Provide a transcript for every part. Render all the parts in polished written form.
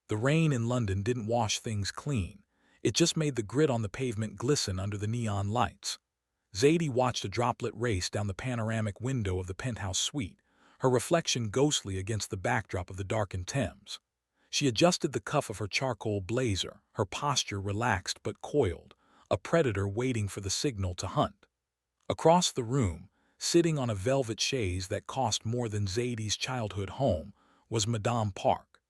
The rain in London didn't wash things clean. It just made the grit on the pavement glisten under the neon lights. Zadie watched a droplet race down the panoramic window of the penthouse suite, her reflection ghostly against the backdrop of the darkened Thames. She adjusted the cuff of her charcoal blazer, her posture relaxed but coiled, a predator waiting for the signal to hunt. Across the room, sitting on a velvet chaise that cost more than Zadie's childhood home, was Madame Park.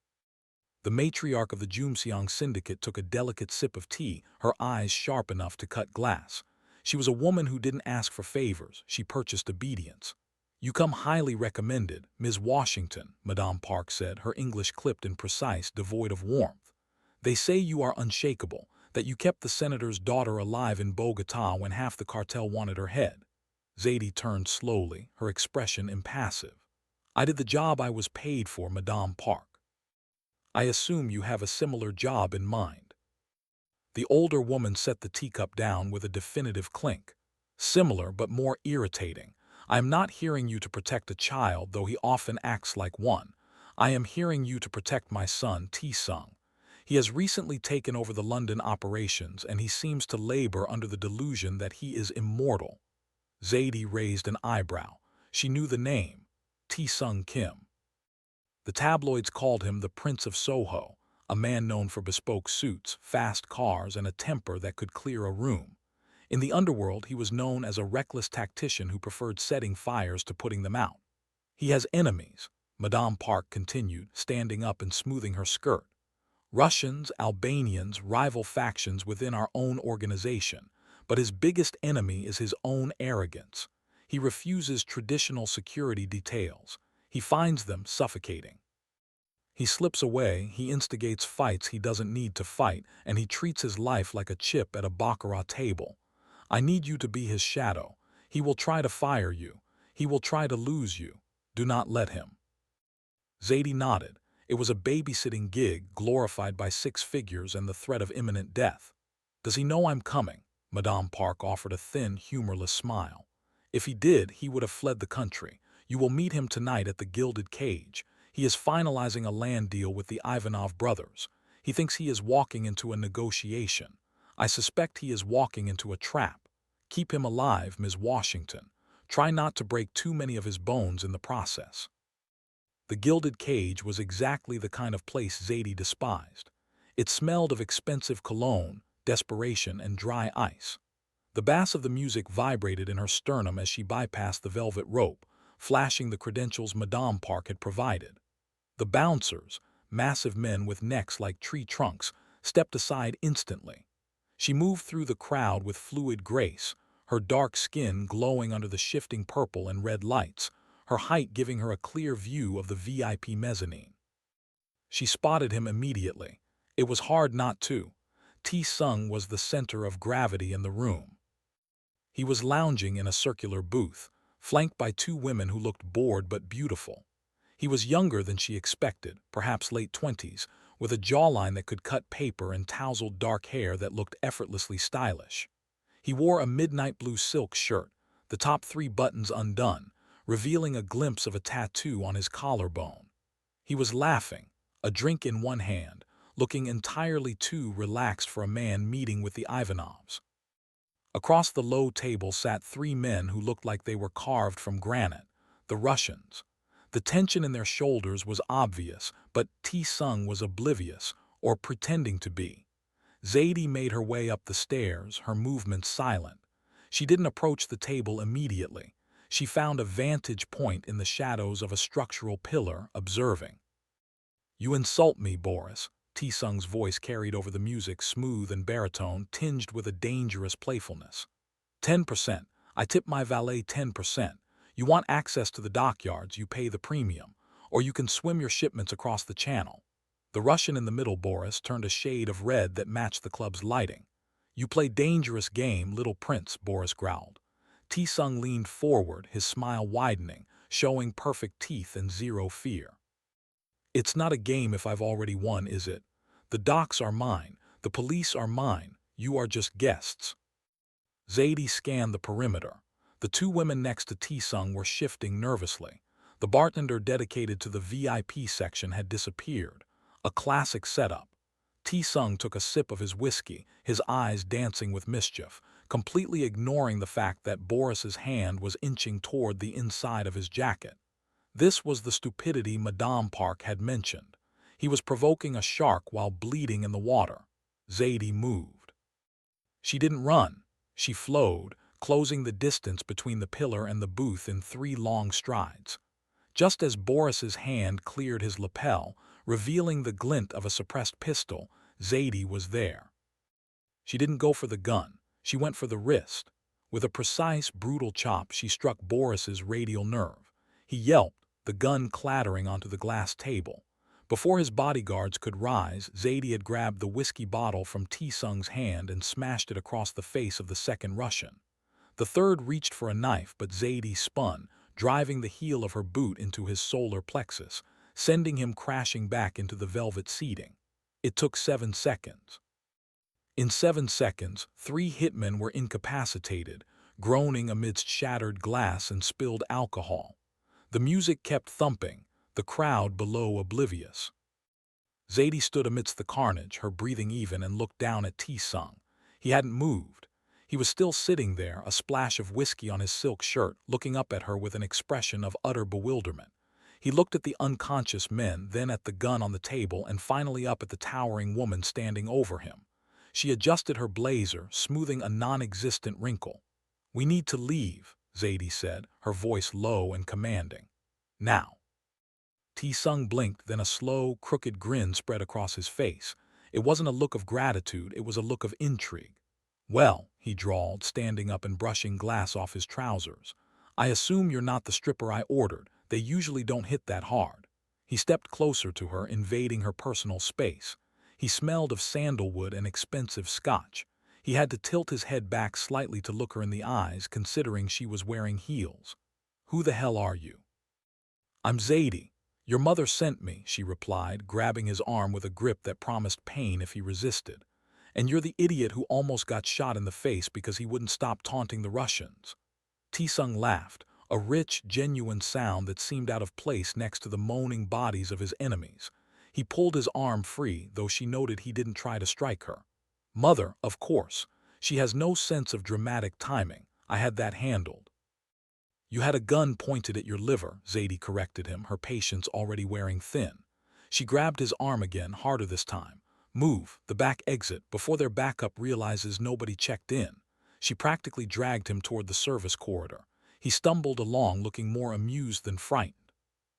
The matriarch of the Jumseong syndicate took a delicate sip of tea, her eyes sharp enough to cut glass. She was a woman who didn't ask for favors, she purchased obedience. "You come highly recommended, Ms. Washington," Madame Park said, her English clipped and precise, devoid of warmth. "They say you are unshakable, that you kept the senator's daughter alive in Bogota when half the cartel wanted her head." Zadie turned slowly, her expression impassive. "I did the job I was paid for, Madame Park." "I assume you have a similar job in mind." The older woman set the teacup down with a definitive clink. "Similar, but more irritating. I am not hearing you to protect a child, though he often acts like one. I am hearing you to protect my son, Tae-sung. He has recently taken over the London operations, and he seems to labor under the delusion that he is immortal." Zadie raised an eyebrow. She knew the name, Tae-sung Kim. The tabloids called him the Prince of Soho, a man known for bespoke suits, fast cars, and a temper that could clear a room. In the underworld, he was known as a reckless tactician who preferred setting fires to putting them out. "He has enemies," Madame Park continued, standing up and smoothing her skirt. "Russians, Albanians, rival factions within our own organization, but his biggest enemy is his own arrogance. He refuses traditional security details. He finds them suffocating. He slips away, he instigates fights he doesn't need to fight, and he treats his life like a chip at a baccarat table. I need you to be his shadow. He will try to fire you. He will try to lose you. Do not let him." Zadie nodded. It was a babysitting gig, glorified by 6 figures and the threat of imminent death. "Does he know I'm coming?" Madame Park offered a thin, humorless smile. "If he did, he would have fled the country. You will meet him tonight at the Gilded Cage. He is finalizing a land deal with the Ivanov brothers. He thinks he is walking into a negotiation. I suspect he is walking into a trap. Keep him alive, Ms. Washington. Try not to break too many of his bones in the process." The Gilded Cage was exactly the kind of place Zadie despised. It smelled of expensive cologne, desperation, and dry ice. The bass of the music vibrated in her sternum as she bypassed the velvet rope, flashing the credentials Madame Park had provided. The bouncers, massive men with necks like tree trunks, stepped aside instantly. She moved through the crowd with fluid grace, her dark skin glowing under the shifting purple and red lights, her height giving her a clear view of the VIP mezzanine. She spotted him immediately. It was hard not to. Tae-sung was the center of gravity in the room. He was lounging in a circular booth, flanked by 2 women who looked bored but beautiful. He was younger than she expected, perhaps late 20s, with a jawline that could cut paper and tousled dark hair that looked effortlessly stylish. He wore a midnight blue silk shirt, the top 3 buttons undone, revealing a glimpse of a tattoo on his collarbone. He was laughing, a drink in one hand, looking entirely too relaxed for a man meeting with the Ivanovs. Across the low table sat 3 men who looked like they were carved from granite, the Russians. The tension in their shoulders was obvious, but Tae-sung was oblivious, or pretending to be. Zadie made her way up the stairs, her movements silent. She didn't approach the table immediately. She found a vantage point in the shadows of a structural pillar, observing. "You insult me, Boris." Tae-sung's voice carried over the music, smooth and baritone, tinged with a dangerous playfulness. 10%. I tip my valet 10%. You want access to the dockyards, you pay the premium. Or you can swim your shipments across the channel. The Russian in the middle, Boris, turned a shade of red that matched the club's lighting. "You play dangerous game, little prince," Boris growled. Tae-sung leaned forward, his smile widening, showing perfect teeth and zero fear. "It's not a game if I've already won, is it? The docks are mine, the police are mine, you are just guests." Zadie scanned the perimeter. The 2 women next to Tae-sung were shifting nervously. The bartender dedicated to the VIP section had disappeared. A classic setup. Tae-sung took a sip of his whiskey, his eyes dancing with mischief, completely ignoring the fact that Boris's hand was inching toward the inside of his jacket. This was the stupidity Madame Park had mentioned. He was provoking a shark while bleeding in the water. Zadie moved. She didn't run. She flowed, closing the distance between the pillar and the booth in 3 long strides. Just as Boris's hand cleared his lapel, revealing the glint of a suppressed pistol, Zadie was there. She didn't go for the gun. She went for the wrist. With a precise, brutal chop, she struck Boris's radial nerve. He yelped, the gun clattering onto the glass table. Before his bodyguards could rise, Zadie had grabbed the whiskey bottle from Tae-sung's hand and smashed it across the face of the second Russian. The third reached for a knife, but Zadie spun, driving the heel of her boot into his solar plexus, sending him crashing back into the velvet seating. It took 7 seconds. In 7 seconds, 3 hitmen were incapacitated, groaning amidst shattered glass and spilled alcohol. The music kept thumping, the crowd below oblivious. Zadie stood amidst the carnage, her breathing even, and looked down at Tae-sung. He hadn't moved. He was still sitting there, a splash of whiskey on his silk shirt, looking up at her with an expression of utter bewilderment. He looked at the unconscious men, then at the gun on the table, and finally up at the towering woman standing over him. She adjusted her blazer, smoothing a non-existent wrinkle. "We need to leave," Zadie said, her voice low and commanding. "Now." Tae-sung blinked, then a slow, crooked grin spread across his face. It wasn't a look of gratitude, it was a look of intrigue. "Well," he drawled, standing up and brushing glass off his trousers, "I assume you're not the stripper I ordered. They usually don't hit that hard." He stepped closer to her, invading her personal space. He smelled of sandalwood and expensive scotch. He had to tilt his head back slightly to look her in the eyes, considering she was wearing heels. "Who the hell are you?" "I'm Zadie. Your mother sent me," she replied, grabbing his arm with a grip that promised pain if he resisted. "And you're the idiot who almost got shot in the face because he wouldn't stop taunting the Russians." Tae-sung laughed, a rich, genuine sound that seemed out of place next to the moaning bodies of his enemies. He pulled his arm free, though she noted he didn't try to strike her. "Mother, of course. She has no sense of dramatic timing. I had that handled." "You had a gun pointed at your liver," Zadie corrected him, her patience already wearing thin. She grabbed his arm again, harder this time. "Move, the back exit, before their backup realizes nobody checked in." She practically dragged him toward the service corridor. He stumbled along, looking more amused than frightened.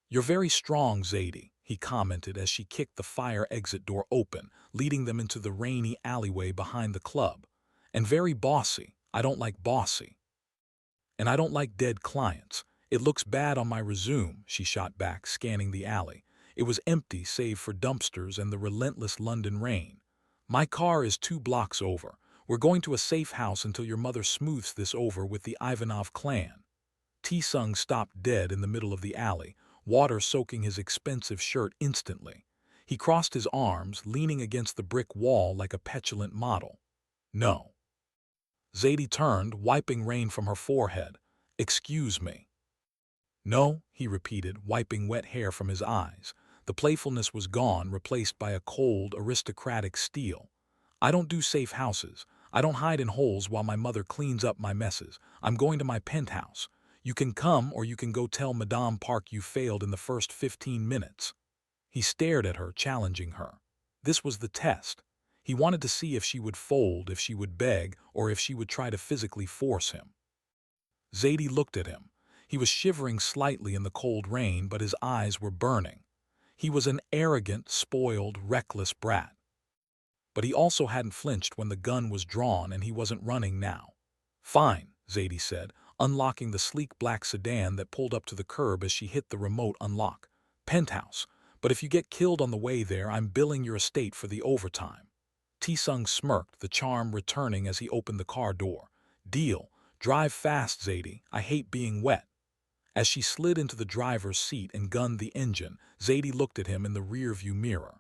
"You're very strong, Zadie," he commented as she kicked the fire exit door open, leading them into the rainy alleyway behind the club. "And very bossy. I don't like bossy. And I don't like dead clients. It looks bad on my resume," she shot back, scanning the alley. It was empty save for dumpsters and the relentless London rain. "My car is 2 blocks over. We're going to a safe house until your mother smooths this over with the Ivanov clan." Tae-sung stopped dead in the middle of the alley, water soaking his expensive shirt instantly. He crossed his arms, leaning against the brick wall like a petulant model. "No." Zadie turned, wiping rain from her forehead. "Excuse me." "No," he repeated, wiping wet hair from his eyes. The playfulness was gone, replaced by a cold, aristocratic steel. "I don't do safe houses. I don't hide in holes while my mother cleans up my messes. I'm going to my penthouse. You can come, or you can go tell Madame Park you failed in the first 15 minutes. He stared at her, challenging her. This was the test. He wanted to see if she would fold, if she would beg, or if she would try to physically force him. Zadie looked at him. He was shivering slightly in the cold rain, but his eyes were burning. He was an arrogant, spoiled, reckless brat. But he also hadn't flinched when the gun was drawn, and he wasn't running now. "Fine," Zadie said, unlocking the sleek black sedan that pulled up to the curb as she hit the remote unlock. "Penthouse. But if you get killed on the way there, I'm billing your estate for the overtime." Tae-sung smirked, the charm returning as he opened the car door. "Deal. Drive fast, Zadie. I hate being wet." As she slid into the driver's seat and gunned the engine, Zadie looked at him in the rearview mirror.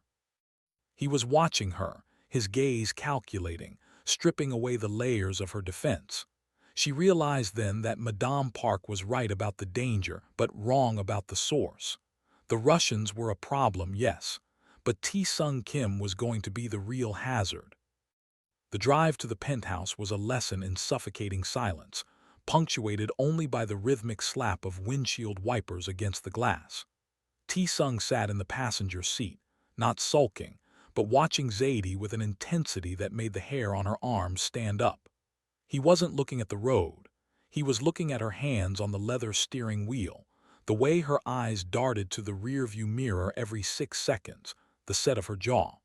He was watching her, his gaze calculating, stripping away the layers of her defense. She realized then that Madame Park was right about the danger, but wrong about the source. The Russians were a problem, yes, but Tae-sung Kim was going to be the real hazard. The drive to the penthouse was a lesson in suffocating silence, punctuated only by the rhythmic slap of windshield wipers against the glass. Tae-sung sat in the passenger seat, not sulking, but watching Zadie with an intensity that made the hair on her arms stand up. He wasn't looking at the road. He was looking at her hands on the leather steering wheel, the way her eyes darted to the rearview mirror every 6 seconds, the set of her jaw.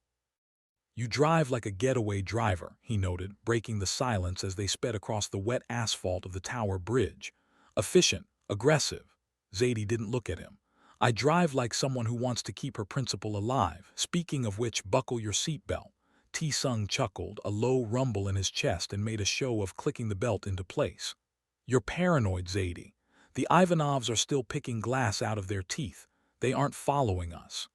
"You drive like a getaway driver," he noted, breaking the silence as they sped across the wet asphalt of the Tower Bridge. "Efficient, aggressive." Zadie didn't look at him. "I drive like someone who wants to keep her principal alive. Speaking of which, buckle your seatbelt." Tae-sung chuckled, a low rumble in his chest, and made a show of clicking the belt into place. "You're paranoid, Zadie. The Ivanovs are still picking glass out of their teeth. They aren't following us."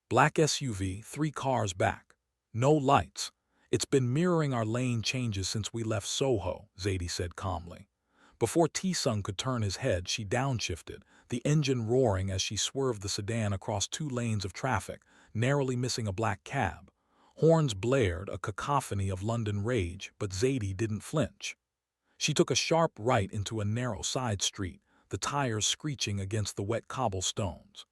Black SUV, 3 cars back. No lights. "It's been mirroring our lane changes since we left Soho," Zadie said calmly. Before Tae-sung could turn his head, she downshifted, the engine roaring as she swerved the sedan across 2 lanes of traffic, narrowly missing a black cab. Horns blared, a cacophony of London rage, but Zadie didn't flinch. She took a sharp right into a narrow side street, the tires screeching against the wet cobblestones.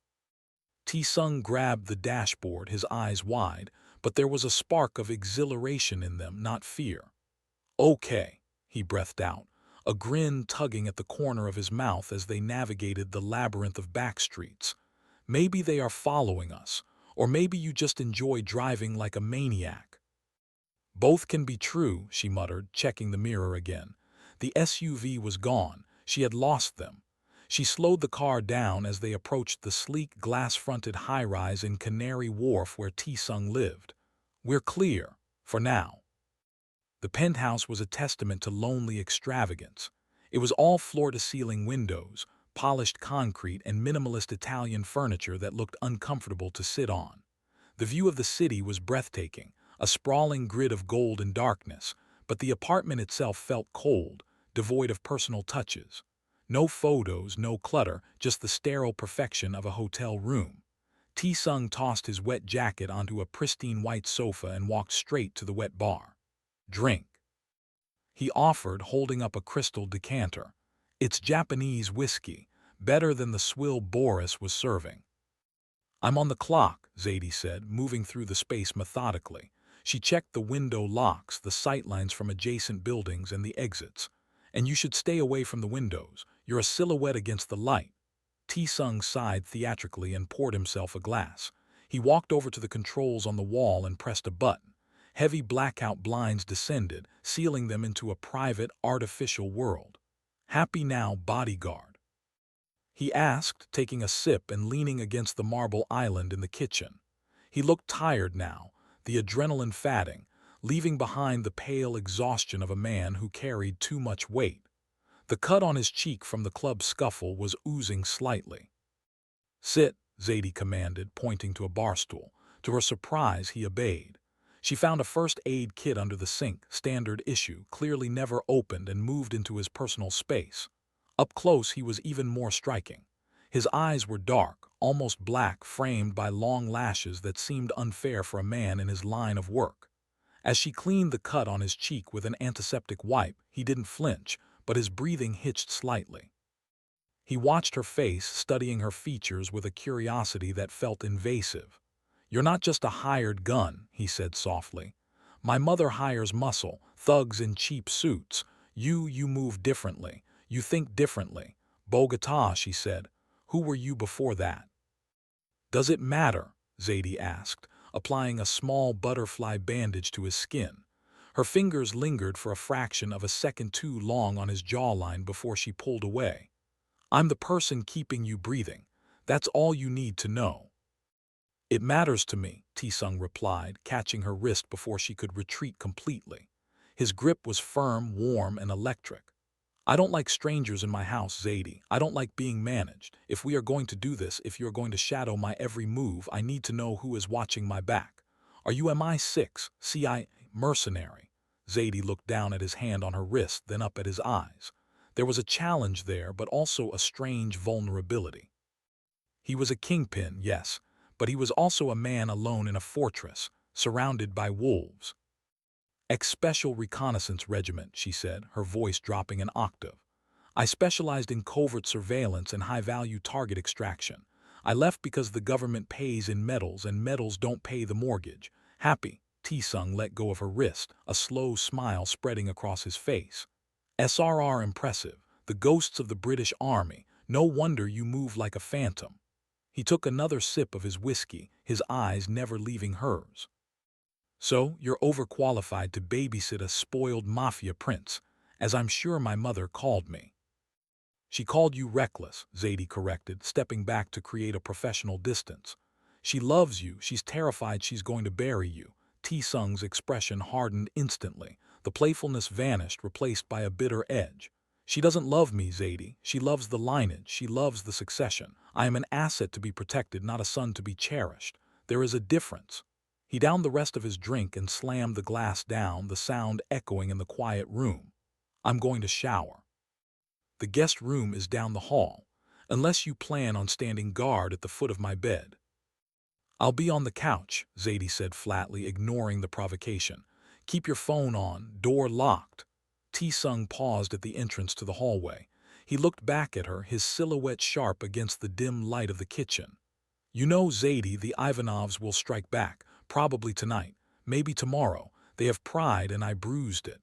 Tae-sung grabbed the dashboard, his eyes wide, but there was a spark of exhilaration in them, not fear. "Okay," he breathed out, a grin tugging at the corner of his mouth as they navigated the labyrinth of back streets. "Maybe they are following us, or maybe you just enjoy driving like a maniac." "Both can be true," she muttered, checking the mirror again. The SUV was gone. She had lost them. She slowed the car down as they approached the sleek, glass-fronted high-rise in Canary Wharf where Tae-sung lived. "We're clear, for now." The penthouse was a testament to lonely extravagance. It was all floor-to-ceiling windows, polished concrete, and minimalist Italian furniture that looked uncomfortable to sit on. The view of the city was breathtaking, a sprawling grid of gold and darkness, but the apartment itself felt cold, devoid of personal touches. No photos, no clutter, just the sterile perfection of a hotel room. Tae-sung tossed his wet jacket onto a pristine white sofa and walked straight to the wet bar. "Drink," he offered, holding up a crystal decanter. "It's Japanese whiskey, better than the swill Boris was serving." "I'm on the clock," Zadie said, moving through the space methodically. She checked the window locks, the sightlines from adjacent buildings, and the exits. "And you should stay away from the windows. You're a silhouette against the light." Tae-sung sighed theatrically and poured himself a glass. He walked over to the controls on the wall and pressed a button. Heavy blackout blinds descended, sealing them into a private, artificial world. "Happy now, bodyguard?" he asked, taking a sip and leaning against the marble island in the kitchen. He looked tired now, the adrenaline fatting, leaving behind the pale exhaustion of a man who carried too much weight. The cut on his cheek from the club scuffle was oozing slightly. "Sit," Zadie commanded, pointing to a bar stool. To her surprise, he obeyed. She found a first aid kit under the sink, standard issue, clearly never opened, and moved into his personal space. Up close, he was even more striking. His eyes were dark, almost black, framed by long lashes that seemed unfair for a man in his line of work. As she cleaned the cut on his cheek with an antiseptic wipe, he didn't flinch, but his breathing hitched slightly. He watched her face, studying her features with a curiosity that felt invasive. "You're not just a hired gun," he said softly. "My mother hires muscle, thugs in cheap suits. You move differently. You think differently." "Bogota," she said. "Who were you before that?" "Does it matter?" Zadie asked, applying a small butterfly bandage to his skin. Her fingers lingered for a fraction of a second too long on his jawline before she pulled away. "I'm the person keeping you breathing. That's all you need to know." "It matters to me," Tae-sung replied, catching her wrist before she could retreat completely. His grip was firm, warm, and electric. "I don't like strangers in my house, Zadie. I don't like being managed. If we are going to do this, if you're going to shadow my every move, I need to know who is watching my back. Are you MI6, CIA, mercenary?" Zadie looked down at his hand on her wrist, then up at his eyes. There was a challenge there, but also a strange vulnerability. He was a kingpin, yes, but he was also a man alone in a fortress, surrounded by wolves. "Ex-Special Reconnaissance Regiment," she said, her voice dropping an octave. "I specialized in covert surveillance and high-value target extraction. I left because the government pays in medals and medals don't pay the mortgage." Happy, Tae-sung let go of her wrist, a slow smile spreading across his face. "SRR impressive, the ghosts of the British Army. No wonder you move like a phantom." He took another sip of his whiskey, his eyes never leaving hers. "So, you're overqualified to babysit a spoiled mafia prince, as I'm sure my mother called me." "She called you reckless," Zadie corrected, stepping back to create a professional distance. "She loves you, she's terrified she's going to bury you." Tae-sung's expression hardened instantly. The playfulness vanished, replaced by a bitter edge. "She doesn't love me, Zadie. She loves the lineage. She loves the succession. I am an asset to be protected, not a son to be cherished. There is a difference." He downed the rest of his drink and slammed the glass down, the sound echoing in the quiet room. "I'm going to shower. The guest room is down the hall, unless you plan on standing guard at the foot of my bed." "I'll be on the couch," Zadie said flatly, ignoring the provocation. "Keep your phone on, door locked." Tae-sung paused at the entrance to the hallway. He looked back at her, his silhouette sharp against the dim light of the kitchen. "You know, Zadie, the Ivanovs will strike back, probably tonight, maybe tomorrow. They have pride and I bruised it."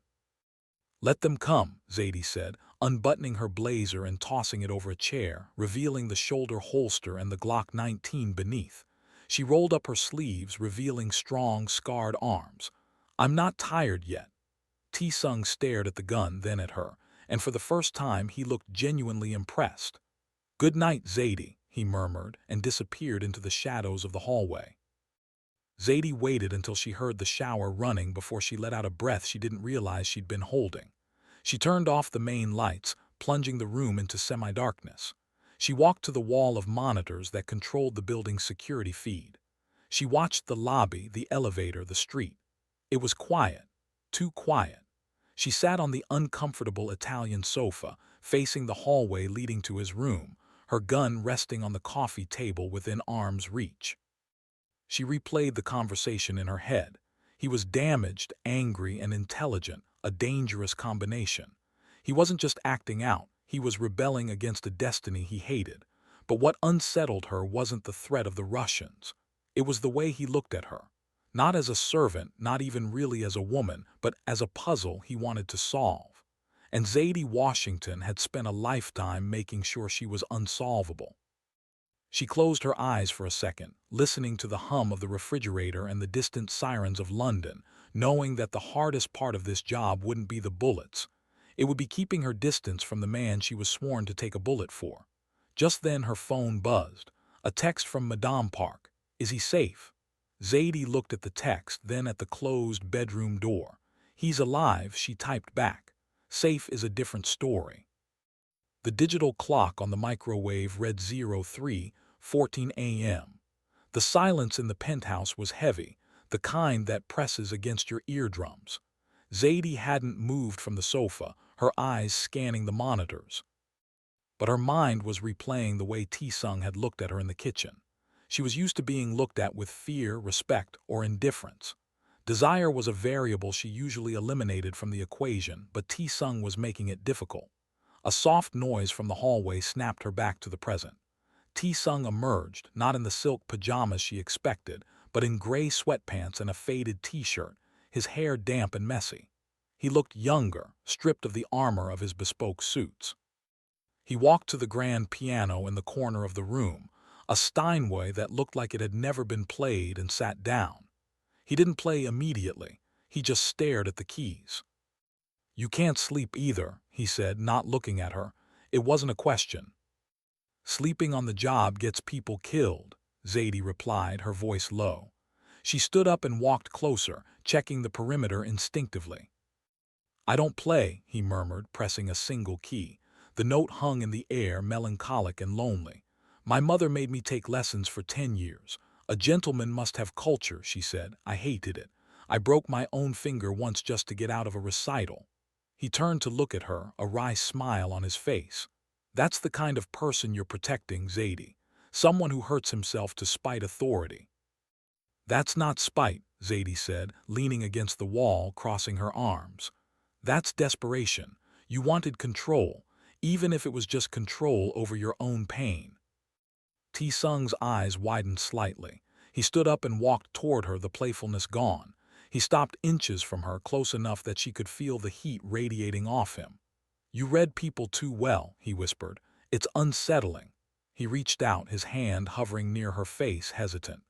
"Let them come," Zadie said, unbuttoning her blazer and tossing it over a chair, revealing the shoulder holster and the Glock 19 beneath. She rolled up her sleeves, revealing strong, scarred arms. "I'm not tired yet." Tae-sung stared at the gun, then at her, and for the first time he looked genuinely impressed. "Good night, Zadie," he murmured, and disappeared into the shadows of the hallway. Zadie waited until she heard the shower running before she let out a breath she didn't realize she'd been holding. She turned off the main lights, plunging the room into semi-darkness. She walked to the wall of monitors that controlled the building's security feed. She watched the lobby, the elevator, the street. It was quiet, too quiet. She sat on the uncomfortable Italian sofa, facing the hallway leading to his room, her gun resting on the coffee table within arm's reach. She replayed the conversation in her head. He was damaged, angry, and intelligent, a dangerous combination. He wasn't just acting out, he was rebelling against a destiny he hated. But what unsettled her wasn't the threat of the Russians. It was the way he looked at her. Not as a servant, not even really as a woman, but as a puzzle he wanted to solve. And Zadie Washington had spent a lifetime making sure she was unsolvable. She closed her eyes for a second, listening to the hum of the refrigerator and the distant sirens of London, knowing that the hardest part of this job wouldn't be the bullets. It would be keeping her distance from the man she was sworn to take a bullet for. Just then her phone buzzed. A text from Madame Park. "Is he safe?" Zadie looked at the text, then at the closed bedroom door. "He's alive," she typed back. "Safe is a different story." The digital clock on the microwave read 03:14 a.m. The silence in the penthouse was heavy, the kind that presses against your eardrums. Zadie hadn't moved from the sofa, her eyes scanning the monitors. But her mind was replaying the way Tae-sung had looked at her in the kitchen. She was used to being looked at with fear, respect, or indifference. Desire was a variable she usually eliminated from the equation, but Tae-sung was making it difficult. A soft noise from the hallway snapped her back to the present. Tae-sung emerged, not in the silk pajamas she expected, but in gray sweatpants and a faded t-shirt, his hair damp and messy. He looked younger, stripped of the armor of his bespoke suits. He walked to the grand piano in the corner of the room, a Steinway that looked like it had never been played, and sat down. He didn't play immediately, he just stared at the keys. "You can't sleep either," he said, not looking at her. It wasn't a question. "Sleeping on the job gets people killed," Zadie replied, her voice low. She stood up and walked closer, checking the perimeter instinctively. "I don't play," he murmured, pressing a single key. The note hung in the air, melancholic and lonely. "My mother made me take lessons for 10 years. A gentleman must have culture," she said. "I hated it. I broke my own finger once just to get out of a recital." He turned to look at her, a wry smile on his face. "That's the kind of person you're protecting, Zadie. someone who hurts himself to spite authority. That's not spite, Zadie said, leaning against the wall, crossing her arms. That's desperation. You wanted control, even if it was just control over your own pain. Tae-sung's eyes widened slightly. He stood up and walked toward her, the playfulness gone. He stopped inches from her, close enough that she could feel the heat radiating off him. You read people too well, he whispered. It's unsettling. He reached out, his hand hovering near her face, hesitant.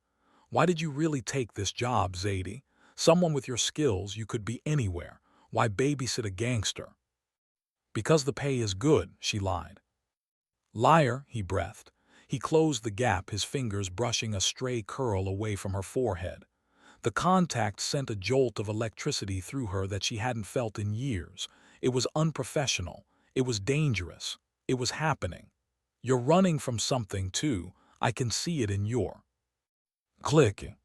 Why did you really take this job, Zadie? Someone with your skills, you could be anywhere. Why babysit a gangster? Because the pay is good, she lied. Liar, he breathed. He closed the gap, his fingers brushing a stray curl away from her forehead. The contact sent a jolt of electricity through her that she hadn't felt in years. It was unprofessional. It was dangerous. It was happening. You're running from something, too. I can see it in your... Click.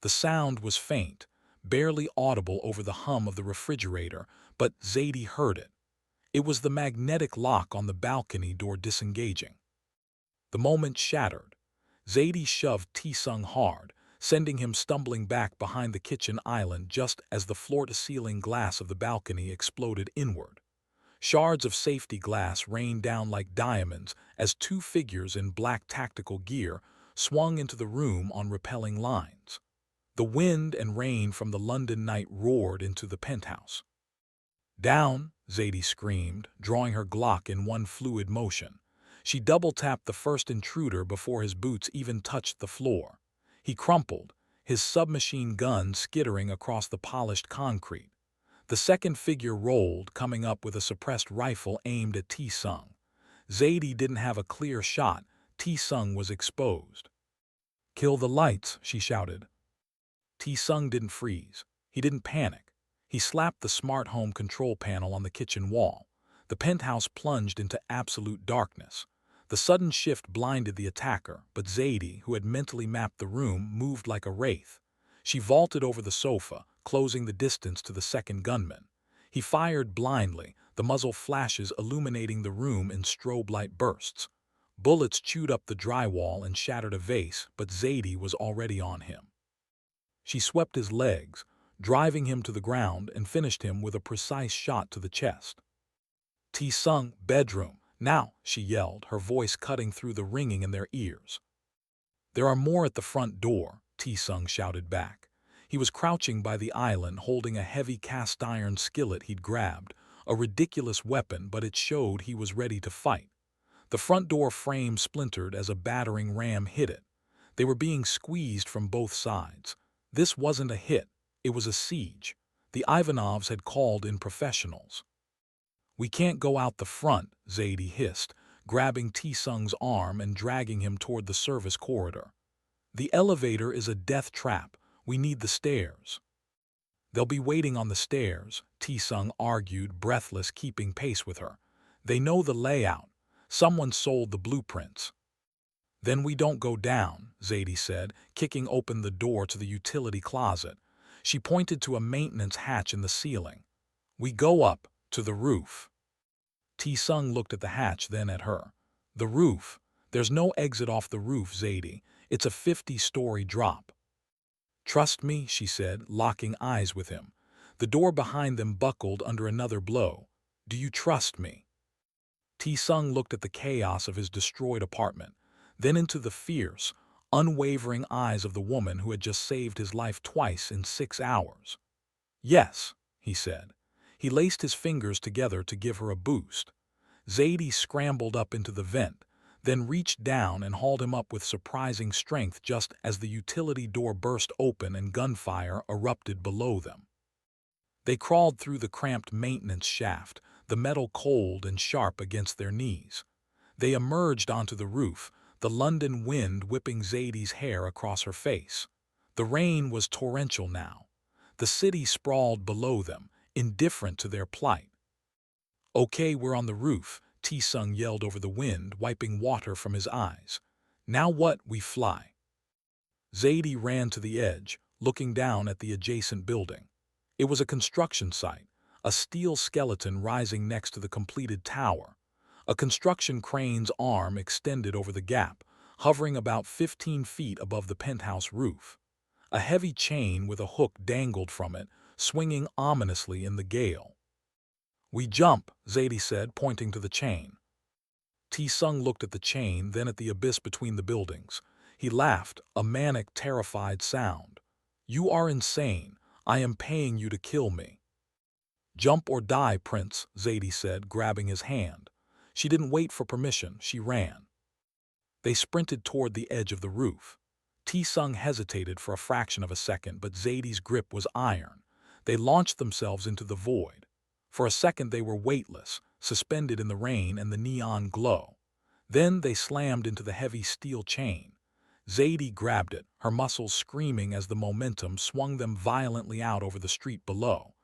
The sound was faint, barely audible over the hum of the refrigerator, but Zadie heard it. It was the magnetic lock on the balcony door disengaging. The moment shattered. Zadie shoved Tae-sung hard, sending him stumbling back behind the kitchen island just as the floor-to-ceiling glass of the balcony exploded inward. Shards of safety glass rained down like diamonds as two figures in black tactical gear swung into the room on repelling lines. The wind and rain from the London night roared into the penthouse. Down, Zadie screamed, drawing her Glock in one fluid motion. She double-tapped the first intruder before his boots even touched the floor. He crumpled, his submachine gun skittering across the polished concrete. The second figure rolled, coming up with a suppressed rifle aimed at Tae-sung. Zadie didn't have a clear shot. Tae-sung was exposed. "Kill the lights," she shouted. Tae-sung didn't freeze. He didn't panic. He slapped the smart home control panel on the kitchen wall. The penthouse plunged into absolute darkness. The sudden shift blinded the attacker, but Zadie, who had mentally mapped the room, moved like a wraith. She vaulted over the sofa, closing the distance to the second gunman. He fired blindly, the muzzle flashes illuminating the room in strobe light bursts. Bullets chewed up the drywall and shattered a vase, but Zadie was already on him. She swept his legs, driving him to the ground, and finished him with a precise shot to the chest. "Tae-sung, bedroom, now," she yelled, her voice cutting through the ringing in their ears. "There are more at the front door," Tae-sung shouted back. He was crouching by the island, holding a heavy cast-iron skillet he'd grabbed, a ridiculous weapon, but it showed he was ready to fight. The front door frame splintered as a battering ram hit it. They were being squeezed from both sides. This wasn't a hit, it was a siege. The Ivanovs had called in professionals. "We can't go out the front," Zadie hissed, grabbing Tae-sung's arm and dragging him toward the service corridor. "The elevator is a death trap. We need the stairs." "They'll be waiting on the stairs," Tae-sung argued, breathless, keeping pace with her. "They know the layout. Someone sold the blueprints." "Then we don't go down," Zadie said, kicking open the door to the utility closet. She pointed to a maintenance hatch in the ceiling. "We go up, to the roof." Tae-sung looked at the hatch, then at her. "The roof? There's no exit off the roof, Zadie. It's a 50-story drop." "Trust me," she said, locking eyes with him. The door behind them buckled under another blow. "Do you trust me?" Tae-sung looked at the chaos of his destroyed apartment, then into the fierce, unwavering eyes of the woman who had just saved his life twice in 6 hours. "Yes," he said. He laced his fingers together to give her a boost. Zadie scrambled up into the vent, then reached down and hauled him up with surprising strength just as the utility door burst open and gunfire erupted below them. They crawled through the cramped maintenance shaft, the metal cold and sharp against their knees. They emerged onto the roof, the London wind whipping Zadie's hair across her face. The rain was torrential now. The city sprawled below them, indifferent to their plight. "Okay, we're on the roof," Tae-sung yelled over the wind, wiping water from his eyes. "Now what? We fly." Zadie ran to the edge, looking down at the adjacent building. It was a construction site, a steel skeleton rising next to the completed tower. A construction crane's arm extended over the gap, hovering about 15 feet above the penthouse roof. A heavy chain with a hook dangled from it, swinging ominously in the gale. "We jump," Zadie said, pointing to the chain. Tae-sung looked at the chain, then at the abyss between the buildings. He laughed, a manic, terrified sound. "You are insane. I am paying you to kill me." "Jump or die, Prince," Zadie said, grabbing his hand. She didn't wait for permission, she ran. They sprinted toward the edge of the roof. Tae-sung hesitated for a fraction of a second, but Zadie's grip was iron. They launched themselves into the void. For a second they were weightless, suspended in the rain and the neon glow. Then they slammed into the heavy steel chain. Zadie grabbed it, her muscles screaming as the momentum swung them violently out over the street below.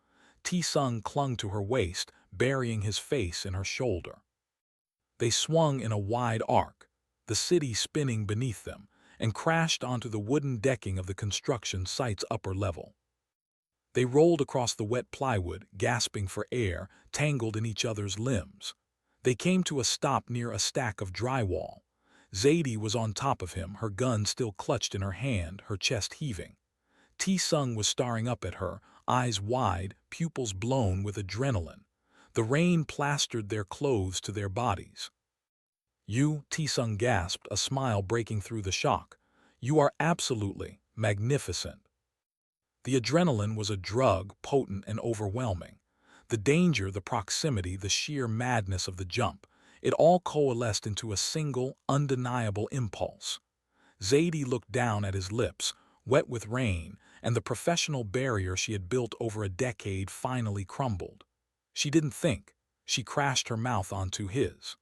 Tae-sung clung to her waist, burying his face in her shoulder. They swung in a wide arc, the city spinning beneath them, and crashed onto the wooden decking of the construction site's upper level. They rolled across the wet plywood, gasping for air, tangled in each other's limbs. They came to a stop near a stack of drywall. Zadie was on top of him, her gun still clutched in her hand, her chest heaving. Tae-sung was staring up at her, eyes wide, pupils blown with adrenaline. The rain plastered their clothes to their bodies. "You," Tae-sung gasped, a smile breaking through the shock. "You are absolutely magnificent." The adrenaline was a drug, potent and overwhelming. The danger, the proximity, the sheer madness of the jump, it all coalesced into a single, undeniable impulse. Zadie looked down at his lips, wet with rain, and the professional barrier she had built over a decade finally crumbled. She didn't think. She crashed her mouth onto his.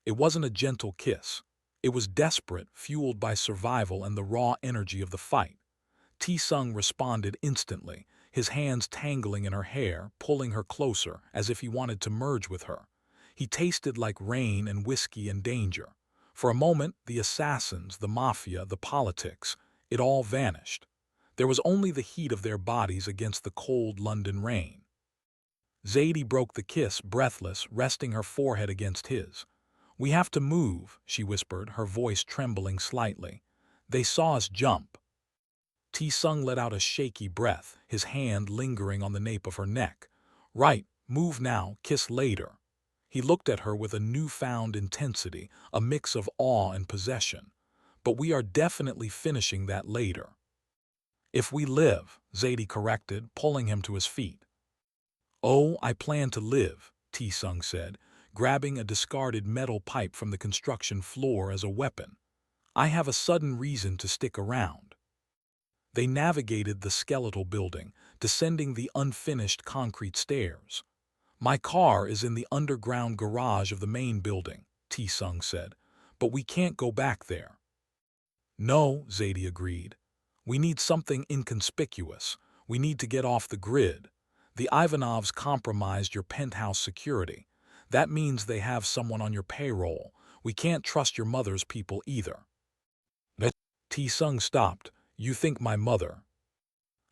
It wasn't a gentle kiss. It was desperate, fueled by survival and the raw energy of the fight. Tae-sung responded instantly, his hands tangling in her hair, pulling her closer, as if he wanted to merge with her. He tasted like rain and whiskey and danger. For a moment, the assassins, the mafia, the politics, it all vanished. There was only the heat of their bodies against the cold London rain. Zadie broke the kiss, breathless, resting her forehead against his. "We have to move," she whispered, her voice trembling slightly. "They saw us jump." Tae-sung let out a shaky breath, his hand lingering on the nape of her neck. "Right, move now, kiss later." He looked at her with a newfound intensity, a mix of awe and possession. "But we are definitely finishing that later." "If we live," Zadie corrected, pulling him to his feet. "Oh, I plan to live," Tae-sung said, grabbing a discarded metal pipe from the construction floor as a weapon. "I have a sudden reason to stick around." They navigated the skeletal building, descending the unfinished concrete stairs. "My car is in the underground garage of the main building," Tae-sung said, "but we can't go back there." "No," Zadie agreed. "We need something inconspicuous. We need to get off the grid. The Ivanovs compromised your penthouse security. That means they have someone on your payroll. We can't trust your mother's people either." Tae-sung stopped. "You think my mother?"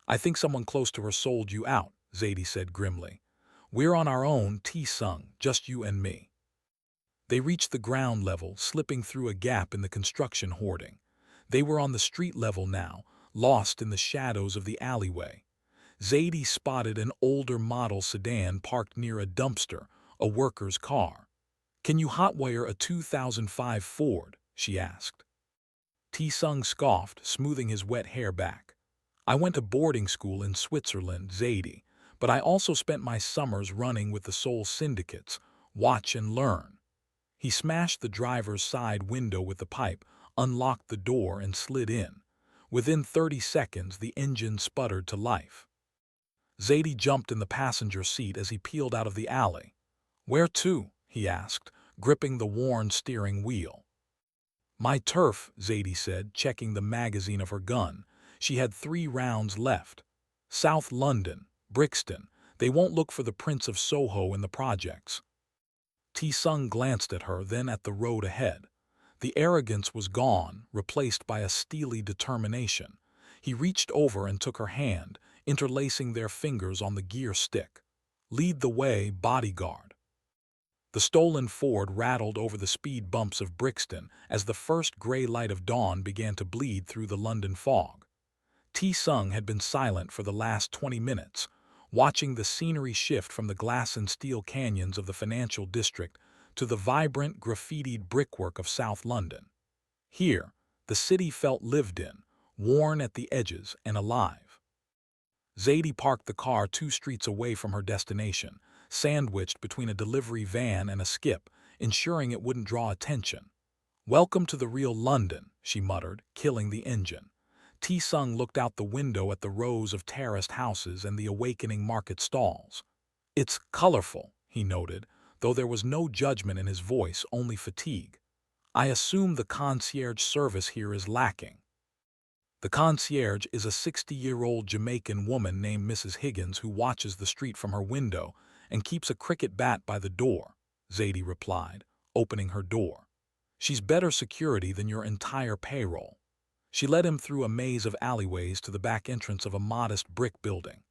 "I think someone close to her sold you out," Zadie said grimly. "We're on our own, Tae-sung, just you and me." They reached the ground level, slipping through a gap in the construction hoarding. They were on the street level now, lost in the shadows of the alleyway. Zadie spotted an older model sedan parked near a dumpster, a worker's car. "Can you hotwire a 2005 Ford?" she asked. Tae-sung scoffed, smoothing his wet hair back. "I went to boarding school in Switzerland, Zadie, but I also spent my summers running with the Seoul syndicates. Watch and learn." He smashed the driver's side window with the pipe, unlocked the door, and slid in. Within 30 seconds, the engine sputtered to life. Zadie jumped in the passenger seat as he peeled out of the alley. "Where to?" he asked, gripping the worn steering wheel. "My turf," Zadie said, checking the magazine of her gun. She had 3 rounds left. "South London, Brixton. They won't look for the Prince of Soho in the projects." Tae-sung glanced at her, then at the road ahead. The arrogance was gone, replaced by a steely determination. He reached over and took her hand, interlacing their fingers on the gear stick. "Lead the way, bodyguard." The stolen Ford rattled over the speed bumps of Brixton as the first gray light of dawn began to bleed through the London fog. Tae-sung had been silent for the last 20 minutes, watching the scenery shift from the glass and steel canyons of the financial district to the vibrant, graffitied brickwork of South London. Here, the city felt lived in, worn at the edges and alive. Zadie parked the car 2 streets away from her destination, sandwiched between a delivery van and a skip, ensuring it wouldn't draw attention. "Welcome to the real London," she muttered, killing the engine. Tae-sung looked out the window at the rows of terraced houses and the awakening market stalls. "It's colorful," he noted, though there was no judgment in his voice, only fatigue. "I assume the concierge service here is lacking." The concierge is a 60-year-old Jamaican woman named Mrs. Higgins who watches the street from her window and keeps a cricket bat by the door, Zadie replied, opening her door. "She's better security than your entire payroll." She led him through a maze of alleyways to the back entrance of a modest brick building.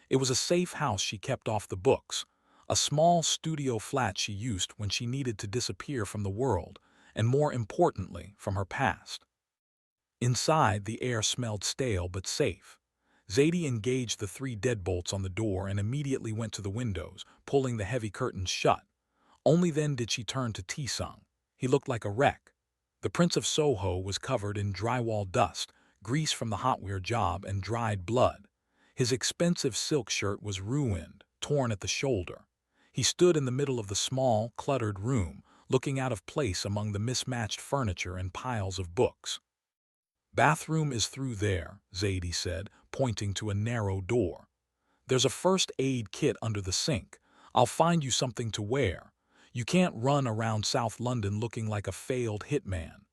It was a safe house she kept off the books, a small studio flat she used when she needed to disappear from the world, and more importantly, from her past. Inside, the air smelled stale but safe. Zadie engaged the 3 deadbolts on the door and immediately went to the windows, pulling the heavy curtains shut. Only then did she turn to Tae-sung. He looked like a wreck. The Prince of Soho was covered in drywall dust, grease from the hotware job, and dried blood. His expensive silk shirt was ruined, torn at the shoulder. He stood in the middle of the small, cluttered room, looking out of place among the mismatched furniture and piles of books. "Bathroom is through there," Zadie said, pointing to a narrow door. "There's a first aid kit under the sink. I'll find you something to wear. You can't run around South London looking like a failed hitman."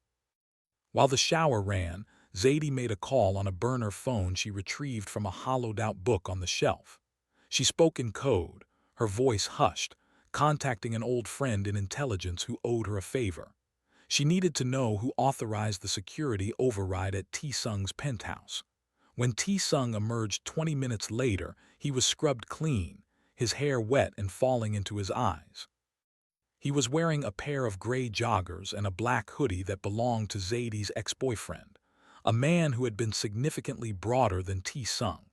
While the shower ran, Zadie made a call on a burner phone she retrieved from a hollowed-out book on the shelf. She spoke in code, her voice hushed, contacting an old friend in intelligence who owed her a favor. She needed to know who authorized the security override at Tae-sung's penthouse. When Tae-sung emerged 20 minutes later, he was scrubbed clean, his hair wet and falling into his eyes. He was wearing a pair of gray joggers and a black hoodie that belonged to Zadie's ex-boyfriend, a man who had been significantly broader than Tae-sung.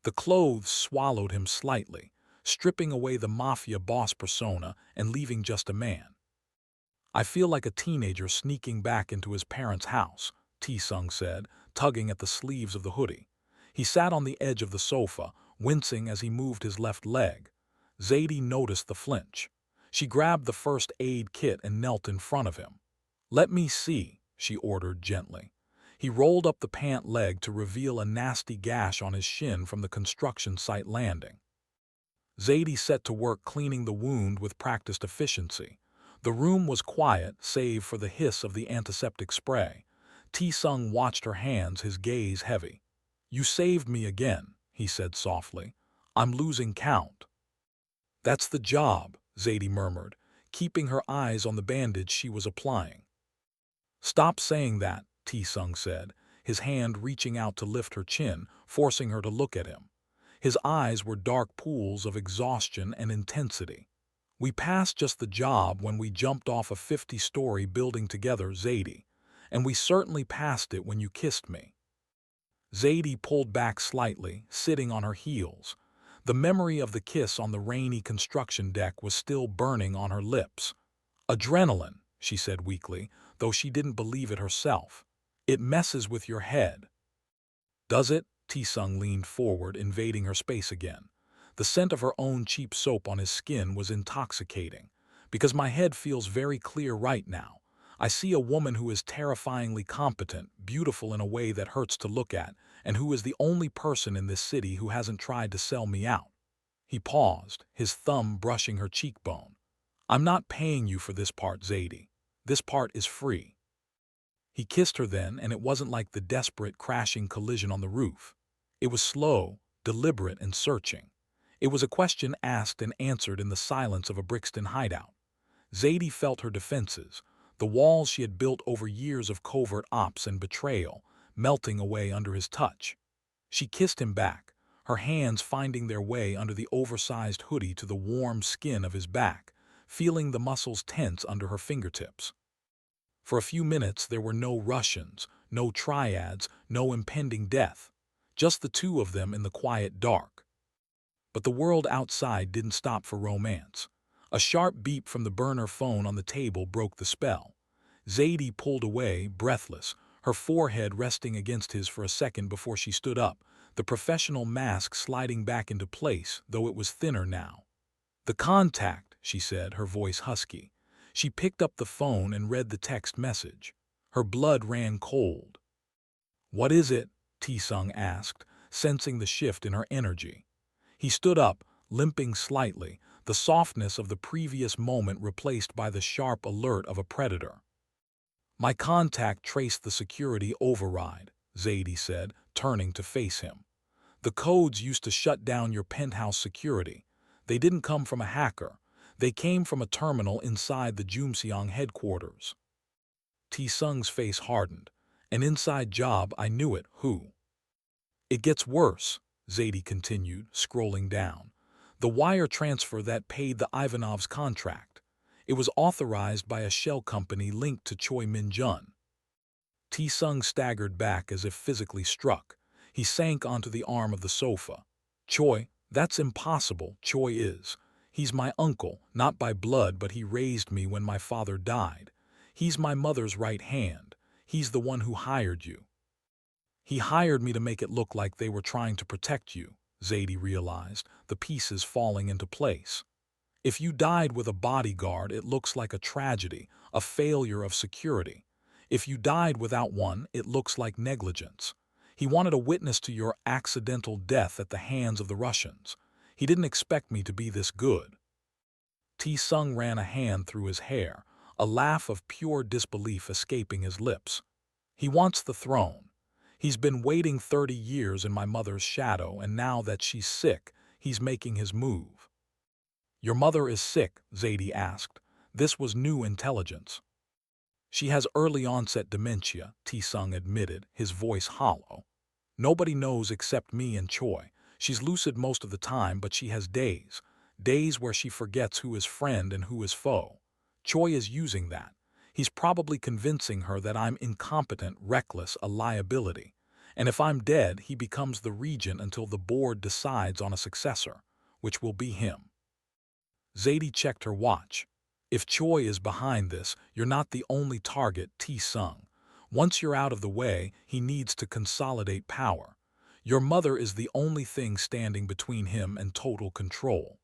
The clothes swallowed him slightly, stripping away the mafia boss persona and leaving just a man. "I feel like a teenager sneaking back into his parents' house," Tae-sung said, tugging at the sleeves of the hoodie. He sat on the edge of the sofa, wincing as he moved his left leg. Zadie noticed the flinch. She grabbed the first aid kit and knelt in front of him. "Let me see," she ordered gently. He rolled up the pant leg to reveal a nasty gash on his shin from the construction site landing. Zadie set to work cleaning the wound with practiced efficiency. The room was quiet, save for the hiss of the antiseptic spray. Tae-sung watched her hands, his gaze heavy. "You saved me again," he said softly. "I'm losing count." "That's the job," Zadie murmured, keeping her eyes on the bandage she was applying. "Stop saying that," Tae-sung said, his hand reaching out to lift her chin, forcing her to look at him. His eyes were dark pools of exhaustion and intensity. "We passed just the job when we jumped off a 50-story building together, Zadie, and we certainly passed it when you kissed me." Zadie pulled back slightly, sitting on her heels. The memory of the kiss on the rainy construction deck was still burning on her lips. "Adrenaline," she said weakly, though she didn't believe it herself. "It messes with your head." "Does it?" Tae-sung leaned forward, invading her space again. The scent of her own cheap soap on his skin was intoxicating. "Because my head feels very clear right now. I see a woman who is terrifyingly competent, beautiful in a way that hurts to look at, and who is the only person in this city who hasn't tried to sell me out." He paused, his thumb brushing her cheekbone. "I'm not paying you for this part, Zadie. This part is free." He kissed her then, and it wasn't like the desperate, crashing collision on the roof. It was slow, deliberate, and searching. It was a question asked and answered in the silence of a Brixton hideout. Zadie felt her defenses, the walls she had built over years of covert ops and betrayal, melting away under his touch. She kissed him back, her hands finding their way under the oversized hoodie to the warm skin of his back, feeling the muscles tense under her fingertips. For a few minutes there were no Russians, no triads, no impending death. Just the two of them in the quiet dark. But the world outside didn't stop for romance. A sharp beep from the burner phone on the table broke the spell. Zadie pulled away, breathless, her forehead resting against his for a second before she stood up, the professional mask sliding back into place, though it was thinner now. "The contact," she said, her voice husky. She picked up the phone and read the text message. Her blood ran cold. "What is it?" Tae-sung asked, sensing the shift in her energy. He stood up, limping slightly, the softness of the previous moment replaced by the sharp alert of a predator. "My contact traced the security override," Zadie said, turning to face him. "The codes used to shut down your penthouse security. They didn't come from a hacker. They came from a terminal inside the Jumseong headquarters." Tae-sung's face hardened. "An inside job, I knew it. Who?" "It gets worse," Zadie continued, scrolling down. "The wire transfer that paid the Ivanovs' contract. It was authorized by a shell company linked to Choi Min-jun." Tae-sung staggered back as if physically struck. He sank onto the arm of the sofa. "Choi? That's impossible. Choi is. He's my uncle, not by blood, but he raised me when my father died. He's my mother's right hand. He's the one who hired you." "He hired me to make it look like they were trying to protect you," Zadie realized, the pieces falling into place. "If you died with a bodyguard, it looks like a tragedy, a failure of security. If you died without one, it looks like negligence. He wanted a witness to your accidental death at the hands of the Russians. He didn't expect me to be this good." Tae-sung ran a hand through his hair, a laugh of pure disbelief escaping his lips. "He wants the throne. He's been waiting 30 years in my mother's shadow, and now that she's sick, he's making his move." "Your mother is sick?" Zadie asked. This was new intelligence. "She has early-onset dementia," Tae-sung admitted, his voice hollow. "Nobody knows except me and Choi. She's lucid most of the time, but she has days. Days where she forgets who is friend and who is foe. Choi is using that. He's probably convincing her that I'm incompetent, reckless, a liability. And if I'm dead, he becomes the regent until the board decides on a successor, which will be him." Zadie checked her watch. "If Choi is behind this, you're not the only target." Tae-sung. "Once you're out of the way, he needs to consolidate power. Your mother is the only thing standing between him and total control."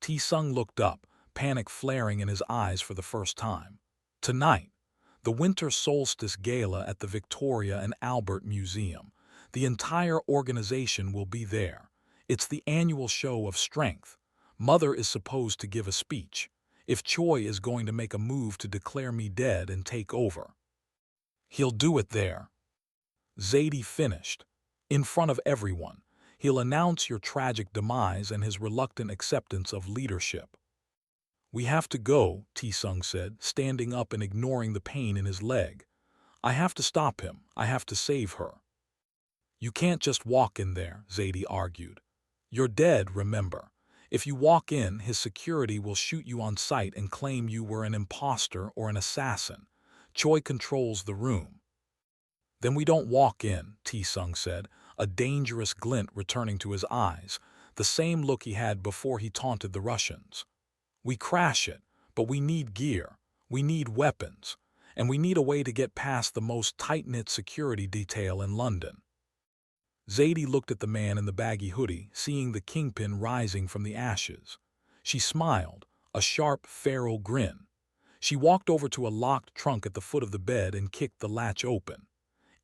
Tae-sung looked up, panic flaring in his eyes for the first time. "Tonight, the Winter Solstice Gala at the Victoria and Albert Museum. The entire organization will be there. It's the annual show of strength. Mother is supposed to give a speech. If Choi is going to make a move to declare me dead and take over, he'll do it there." Zadie finished. "In front of everyone. He'll announce your tragic demise and his reluctant acceptance of leadership." "We have to go," Tae-sung said, standing up and ignoring the pain in his leg. "I have to stop him. I have to save her." "You can't just walk in there," Zadie argued. "You're dead, remember. If you walk in, his security will shoot you on sight and claim you were an imposter or an assassin. Choi controls the room." "Then we don't walk in," Tae-sung said, a dangerous glint returning to his eyes, the same look he had before he taunted the Russians. "We crash it, but we need gear, we need weapons, and we need a way to get past the most tight-knit security detail in London." Zadie looked at the man in the baggy hoodie, seeing the kingpin rising from the ashes. She smiled, a sharp, feral grin. She walked over to a locked trunk at the foot of the bed and kicked the latch open.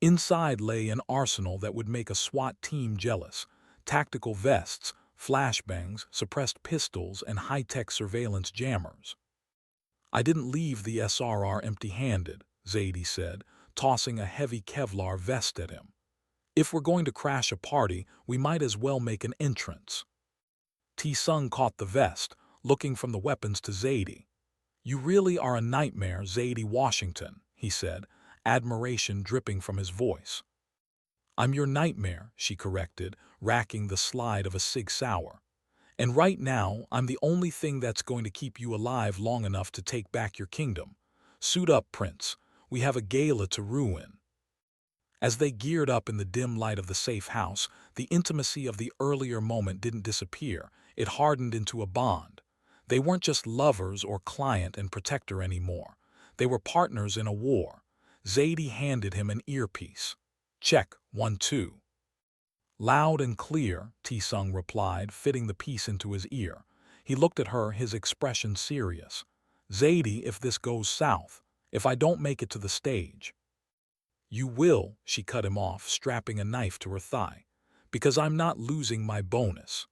Inside lay an arsenal that would make a SWAT team jealous: tactical vests, flashbangs, suppressed pistols, and high-tech surveillance jammers. "I didn't leave the SRR empty-handed," Zadie said, tossing a heavy Kevlar vest at him. "If we're going to crash a party, we might as well make an entrance." Tae-sung caught the vest, looking from the weapons to Zadie. "You really are a nightmare, Zadie Washington," he said, admiration dripping from his voice. "I'm your nightmare," she corrected, racking the slide of a Sig Sauer. And right now, I'm the only thing that's going to keep you alive long enough to take back your kingdom. Suit up, Prince. We have a gala to ruin." As they geared up in the dim light of the safe house, the intimacy of the earlier moment didn't disappear. It hardened into a bond. They weren't just lovers or client and protector anymore. They were partners in a war. Zadie handed him an earpiece. "Check, 1, 2. "Loud and clear," Tae-sung replied, fitting the piece into his ear. He looked at her, his expression serious. "Zadie, if this goes south, if I don't make it to the stage—" "You will," she cut him off, strapping a knife to her thigh. "Because I'm not losing my bonus."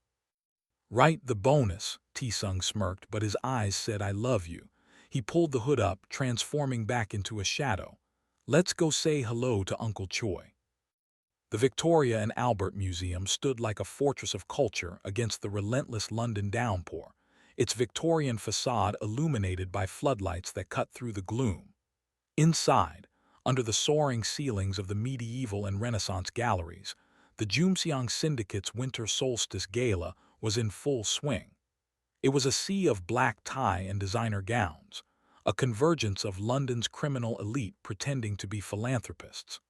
"Right, the bonus," Tae-sung smirked, but his eyes said, "I love you." He pulled the hood up, transforming back into a shadow. "Let's go say hello to Uncle Choi." The Victoria and Albert Museum stood like a fortress of culture against the relentless London downpour, its Victorian facade illuminated by floodlights that cut through the gloom. Inside, under the soaring ceilings of the medieval and Renaissance galleries, the Joomseong Syndicate's Winter Solstice Gala was in full swing. It was a sea of black tie and designer gowns, a convergence of London's criminal elite pretending to be philanthropists.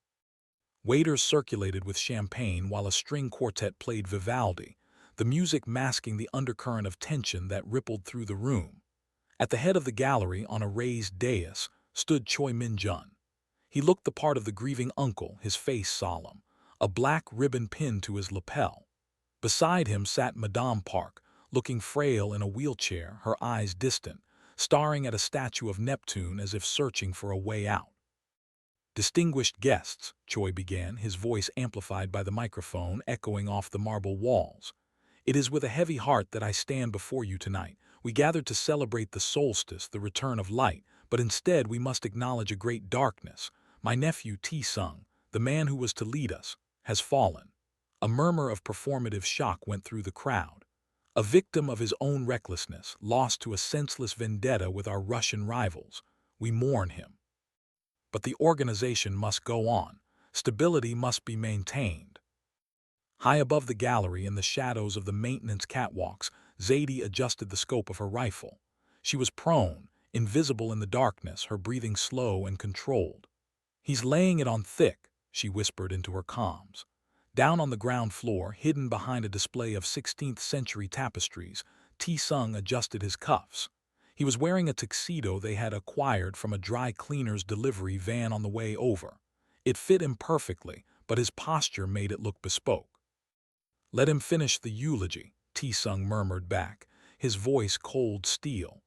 Waiters circulated with champagne while a string quartet played Vivaldi, the music masking the undercurrent of tension that rippled through the room. At the head of the gallery, on a raised dais, stood Choi Min-jun. He looked the part of the grieving uncle, his face solemn, a black ribbon pinned to his lapel. Beside him sat Madame Park, looking frail in a wheelchair, her eyes distant, staring at a statue of Neptune as if searching for a way out. "Distinguished guests," Choi began, his voice amplified by the microphone echoing off the marble walls. "It is with a heavy heart that I stand before you tonight. We gathered to celebrate the solstice, the return of light, but instead we must acknowledge a great darkness. My nephew Tae-sung, the man who was to lead us, has fallen." A murmur of performative shock went through the crowd. "A victim of his own recklessness, lost to a senseless vendetta with our Russian rivals. We mourn him. But the organization must go on. Stability must be maintained." High above the gallery, in the shadows of the maintenance catwalks, Zadie adjusted the scope of her rifle. She was prone, invisible in the darkness, her breathing slow and controlled. "He's laying it on thick," she whispered into her comms. Down on the ground floor, hidden behind a display of 16th-century tapestries, Tae-sung adjusted his cuffs. He was wearing a tuxedo they had acquired from a dry cleaner's delivery van on the way over. It fit him perfectly, but his posture made it look bespoke. "Let him finish the eulogy," Tae-sung murmured back, his voice cold steel.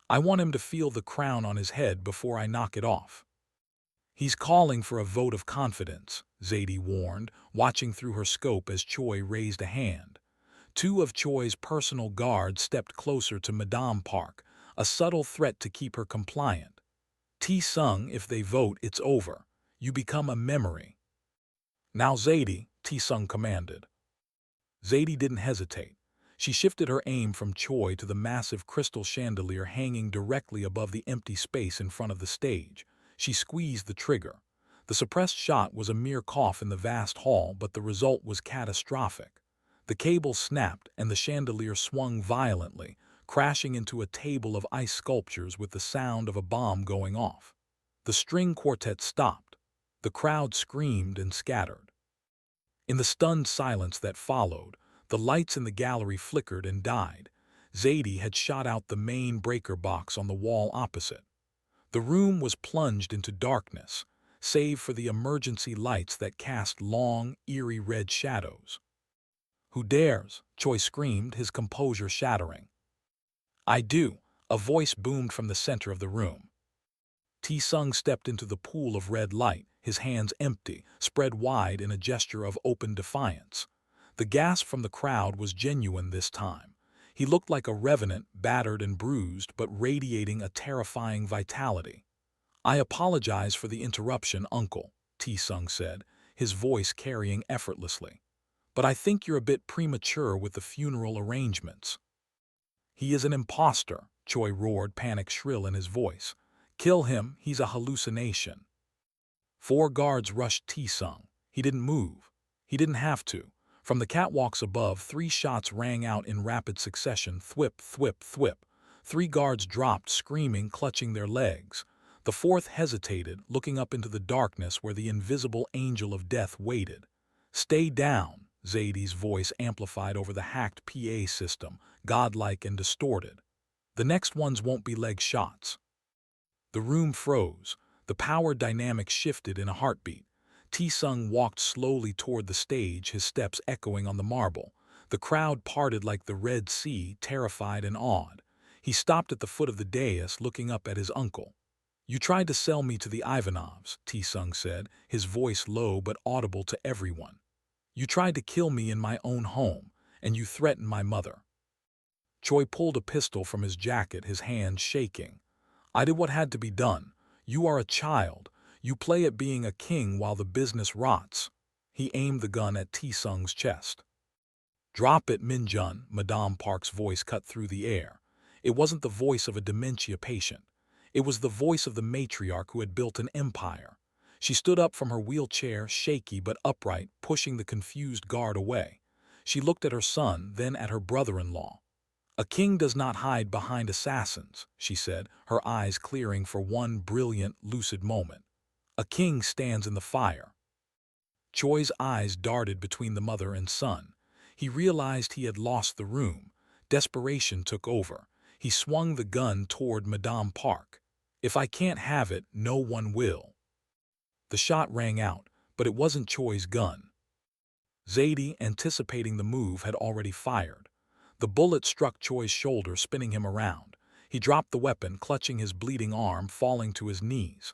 "I want him to feel the crown on his head before I knock it off." "He's calling for a vote of confidence," Zadie warned, watching through her scope as Choi raised a hand. Two of Choi's personal guards stepped closer to Madame Park, a subtle threat to keep her compliant. "Tae-sung, if they vote, it's over. You become a memory." "Now Zadie," Tae-sung commanded. Zadie didn't hesitate. She shifted her aim from Choi to the massive crystal chandelier hanging directly above the empty space in front of the stage. She squeezed the trigger. The suppressed shot was a mere cough in the vast hall, but the result was catastrophic. The cable snapped and the chandelier swung violently, crashing into a table of ice sculptures with the sound of a bomb going off. The string quartet stopped. The crowd screamed and scattered. In the stunned silence that followed, the lights in the gallery flickered and died. Zadie had shot out the main breaker box on the wall opposite. The room was plunged into darkness, save for the emergency lights that cast long, eerie red shadows. "Who dares?" Choi screamed, his composure shattering. "I do," a voice boomed from the center of the room. Tae-sung stepped into the pool of red light, his hands empty, spread wide in a gesture of open defiance. The gasp from the crowd was genuine this time. He looked like a revenant, battered and bruised, but radiating a terrifying vitality. "I apologize for the interruption, Uncle," Tae-sung said, his voice carrying effortlessly. "But I think you're a bit premature with the funeral arrangements." "He is an imposter," Choi roared, panic shrill in his voice. "Kill him, he's a hallucination." 4 guards rushed Tae-sung. He didn't move. He didn't have to. From the catwalks above, 3 shots rang out in rapid succession, thwip, thwip, thwip. 3 guards dropped, screaming, clutching their legs. The 4th hesitated, looking up into the darkness where the invisible angel of death waited. "Stay down," Zadie's voice amplified over the hacked PA system, godlike and distorted. "The next ones won't be leg shots." The room froze. The power dynamic shifted in a heartbeat. Tae-sung walked slowly toward the stage, his steps echoing on the marble. The crowd parted like the Red Sea, terrified and awed. He stopped at the foot of the dais, looking up at his uncle. "You tried to sell me to the Ivanovs," Tae-sung said, his voice low but audible to everyone. "You tried to kill me in my own home, and you threatened my mother." Choi pulled a pistol from his jacket, his hand shaking. "I did what had to be done. You are a child. You play at being a king while the business rots." He aimed the gun at Tae-sung's chest. "Drop it, Min-jun," Madame Park's voice cut through the air. It wasn't the voice of a dementia patient. It was the voice of the matriarch who had built an empire. She stood up from her wheelchair, shaky but upright, pushing the confused guard away. She looked at her son, then at her brother-in-law. "A king does not hide behind assassins," she said, her eyes clearing for one brilliant, lucid moment. "A king stands in the fire." Choi's eyes darted between the mother and son. He realized he had lost the room. Desperation took over. He swung the gun toward Madame Park. "If I can't have it, no one will." The shot rang out, but it wasn't Choi's gun. Zadie, anticipating the move, had already fired. The bullet struck Choi's shoulder, spinning him around. He dropped the weapon, clutching his bleeding arm, falling to his knees.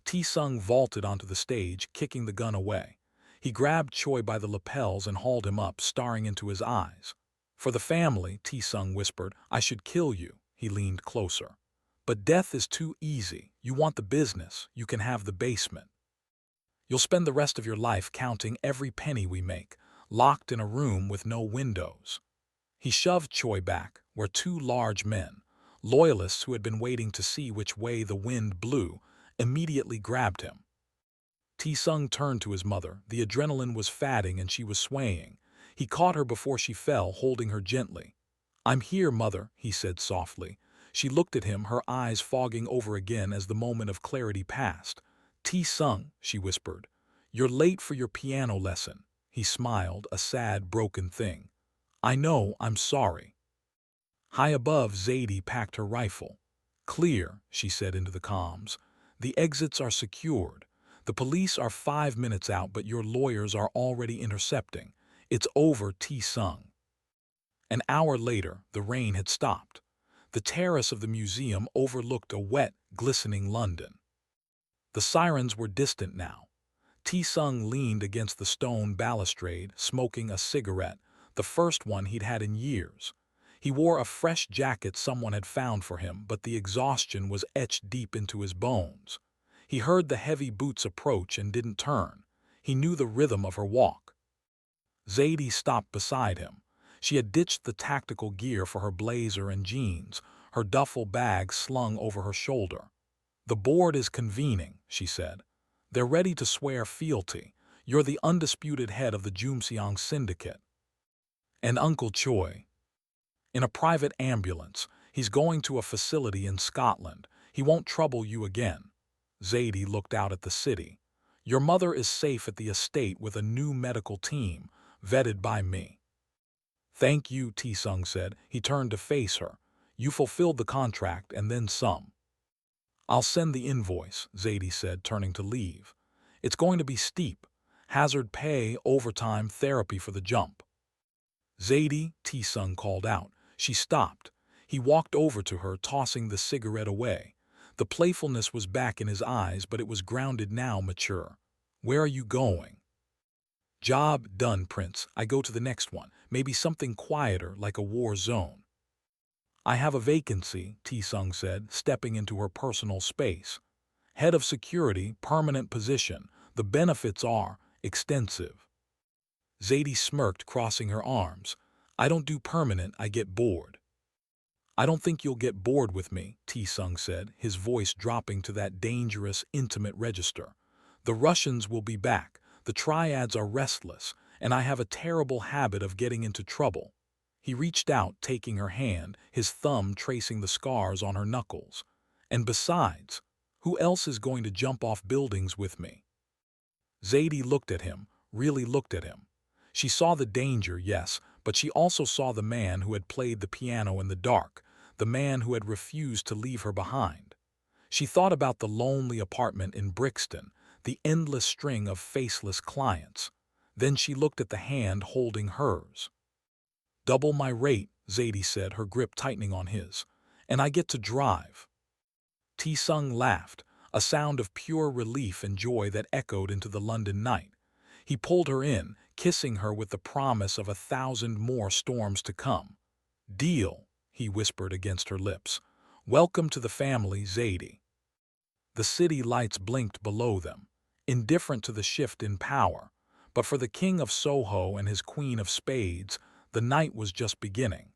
Tae-sung vaulted onto the stage, kicking the gun away. He grabbed Choi by the lapels and hauled him up, staring into his eyes. "For the family," Tae-sung whispered, "I should kill you." He leaned closer. "But death is too easy. You want the business, you can have the basement. You'll spend the rest of your life counting every penny we make, locked in a room with no windows." He shoved Choi back, where 2 large men, loyalists who had been waiting to see which way the wind blew, immediately grabbed him. Tae-sung turned to his mother. The adrenaline was fatting and she was swaying. He caught her before she fell, holding her gently. "I'm here, mother," he said softly. She looked at him, her eyes fogging over again as the moment of clarity passed. "Tae-sung," she whispered, "you're late for your piano lesson." He smiled, a sad, broken thing. "I know, I'm sorry." High above, Zadie packed her rifle. "Clear," she said into the comms. "The exits are secured. The police are 5 minutes out, but your lawyers are already intercepting. It's over, Tae-sung." An hour later, the rain had stopped. The terrace of the museum overlooked a wet, glistening London. The sirens were distant now. Tae-sung leaned against the stone balustrade, smoking a cigarette, the first one he'd had in years. He wore a fresh jacket someone had found for him, but the exhaustion was etched deep into his bones. He heard the heavy boots approach and didn't turn. He knew the rhythm of her walk. Zadie stopped beside him. She had ditched the tactical gear for her blazer and jeans, her duffel bag slung over her shoulder. "The board is convening," she said. "They're ready to swear fealty. You're the undisputed head of the Jumseong Syndicate. And Uncle Choi. In a private ambulance. He's going to a facility in Scotland. He won't trouble you again." Zadie looked out at the city. "Your mother is safe at the estate with a new medical team, vetted by me." "Thank you," Tae-sung said. He turned to face her. "You fulfilled the contract and then some." "I'll send the invoice," Zadie said, turning to leave. "It's going to be steep. Hazard pay, overtime, therapy for the jump." "Zadie," Tae-sung called out. She stopped. He walked over to her, tossing the cigarette away. The playfulness was back in his eyes, but it was grounded now, mature. "Where are you going?" "Job done, Prince. I go to the next one. Maybe something quieter, like a war zone." "I have a vacancy," Tae-sung said, stepping into her personal space. "Head of security, permanent position. The benefits are extensive." Zadie smirked, crossing her arms. "I don't do permanent, I get bored." "I don't think you'll get bored with me," Tae-sung said, his voice dropping to that dangerous, intimate register. "The Russians will be back. The triads are restless, and I have a terrible habit of getting into trouble." He reached out, taking her hand, his thumb tracing the scars on her knuckles. "And besides, who else is going to jump off buildings with me?" Zadie looked at him, really looked at him. She saw the danger, yes, but she also saw the man who had played the piano in the dark, the man who had refused to leave her behind. She thought about the lonely apartment in Brixton, the endless string of faceless clients. Then she looked at the hand holding hers. "Double my rate," Zadie said, her grip tightening on his. "And I get to drive." Tae-sung laughed, a sound of pure relief and joy that echoed into the London night. He pulled her in, kissing her with the promise of 1,000 more storms to come. "Deal," he whispered against her lips. "Welcome to the family, Zadie." The city lights blinked below them, indifferent to the shift in power. But for the king of Soho and his queen of spades, the night was just beginning.